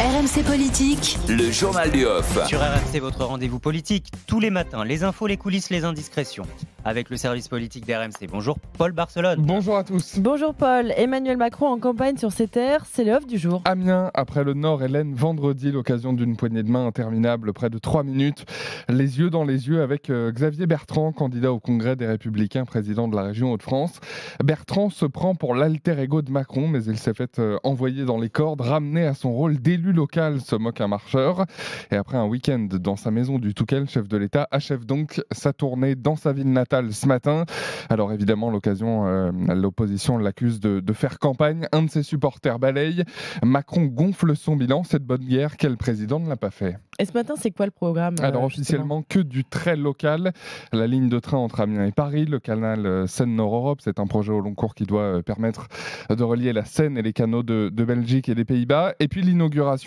RMC Politique, le journal du off. Sur RMC, votre rendez-vous politique, tous les matins, les infos, les coulisses, les indiscrétions. Avec le service politique d'RMC. Bonjour Paul Barcelone. Bonjour à tous. Bonjour Paul. Emmanuel Macron en campagne sur ses terres, c'est le off du jour. Amiens, après le Nord et l'Aisne, vendredi, l'occasion d'une poignée de main interminable, près de 3 minutes. Les yeux dans les yeux avec Xavier Bertrand, candidat au Congrès des Républicains, président de la région Hauts-de-France. Bertrand se prend pour l'alter ego de Macron, mais il s'est fait envoyer dans les cordes, ramené à son rôle d'élu local, se moque un marcheur. Et après un week-end dans sa maison du Touquet, le chef de l'État achève donc sa tournée dans sa ville natale ce matin. Alors évidemment, l'opposition l'accuse de faire campagne. Un de ses supporters balaye. Macron gonfle son bilan. Cette bonne guerre, quel président ne l'a pas fait? Et ce matin, c'est quoi le programme? Alors officiellement, que du très local. La ligne de train entre Amiens et Paris, le canal Seine-Nord-Europe, c'est un projet au long cours qui doit permettre de relier la Seine et les canaux de Belgique et des Pays-Bas. Et puis l'inauguration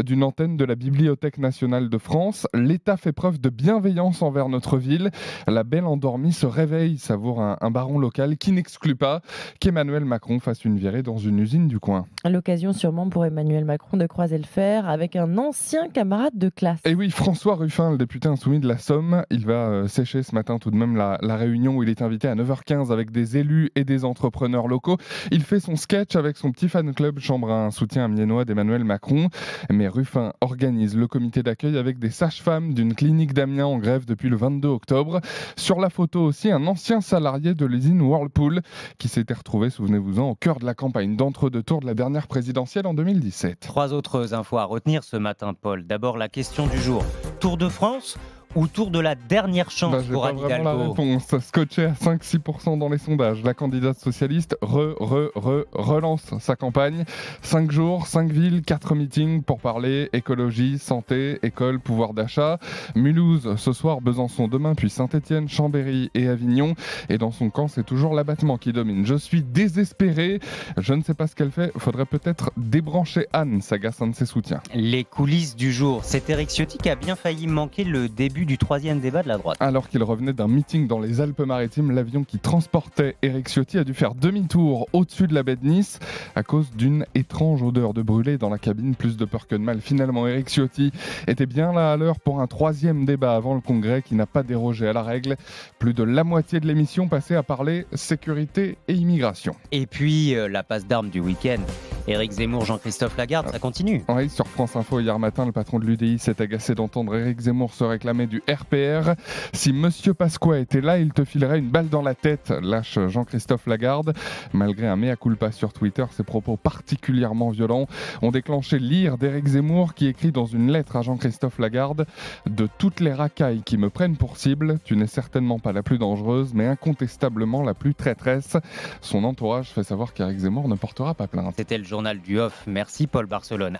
d'une antenne de la Bibliothèque nationale de France. L'État fait preuve de bienveillance envers notre ville. La belle endormie se réveille, savoure un baron local qui n'exclut pas qu'Emmanuel Macron fasse une virée dans une usine du coin. L'occasion sûrement pour Emmanuel Macron de croiser le fer avec un ancien camarade de classe. Et oui, François Ruffin, le député insoumis de la Somme, il va sécher ce matin tout de même la réunion où il est invité à 9h15 avec des élus et des entrepreneurs locaux. Il fait son sketch avec son petit fan club, chambre un soutien amiénois d'Emmanuel Macron. Mais Ruffin organise le comité d'accueil avec des sages-femmes d'une clinique d'Amiens en grève depuis le 22 octobre. Sur la photo aussi, un ancien salarié de l'usine Whirlpool qui s'était retrouvé, souvenez-vous-en, au cœur de la campagne d'entre-deux tours de la dernière présidentielle en 2017. 3 autres infos à retenir ce matin, Paul. D'abord, la question du jour. Tour de France ou tour de la dernière chance pour Anne Hidalgo? J'ai pas vraiment la réponse. Scotché à 5-6% dans les sondages. La candidate socialiste relance sa campagne. 5 jours, 5 villes, 4 meetings pour parler écologie, santé, école, pouvoir d'achat. Mulhouse ce soir, Besançon demain, puis Saint-Étienne, Chambéry et Avignon. Et dans son camp, c'est toujours l'abattement qui domine. Je suis désespéré. Je ne sais pas ce qu'elle fait. Faudrait peut-être débrancher Anne, s'agace un de ses soutiens. Les coulisses du jour. C'est Éric Ciotti qui a bien failli manquer le début du 3e débat de la droite. Alors qu'il revenait d'un meeting dans les Alpes-Maritimes, l'avion qui transportait Éric Ciotti a dû faire demi-tour au-dessus de la baie de Nice à cause d'une étrange odeur de brûlé dans la cabine. Plus de peur que de mal. Finalement, Éric Ciotti était bien là à l'heure pour un 3e débat avant le Congrès qui n'a pas dérogé à la règle. Plus de la moitié de l'émission passée à parler sécurité et immigration. Et puis, la passe d'armes du week-end. Éric Zemmour, Jean-Christophe Lagarde, ça continue. Oui, sur France Info hier matin, le patron de l'UDI s'est agacé d'entendre Éric Zemmour se réclamer du RPR. Si Monsieur Pasqua était là, il te filerait une balle dans la tête, lâche Jean-Christophe Lagarde. Malgré un mea culpa sur Twitter, ses propos particulièrement violents ont déclenché l'ire d'Éric Zemmour qui écrit dans une lettre à Jean-Christophe Lagarde: de toutes les racailles qui me prennent pour cible, tu n'es certainement pas la plus dangereuse, mais incontestablement la plus traîtresse. Son entourage fait savoir qu'Éric Zemmour ne portera pas plainte. C'était le journal du off. Merci Paul Barcelone.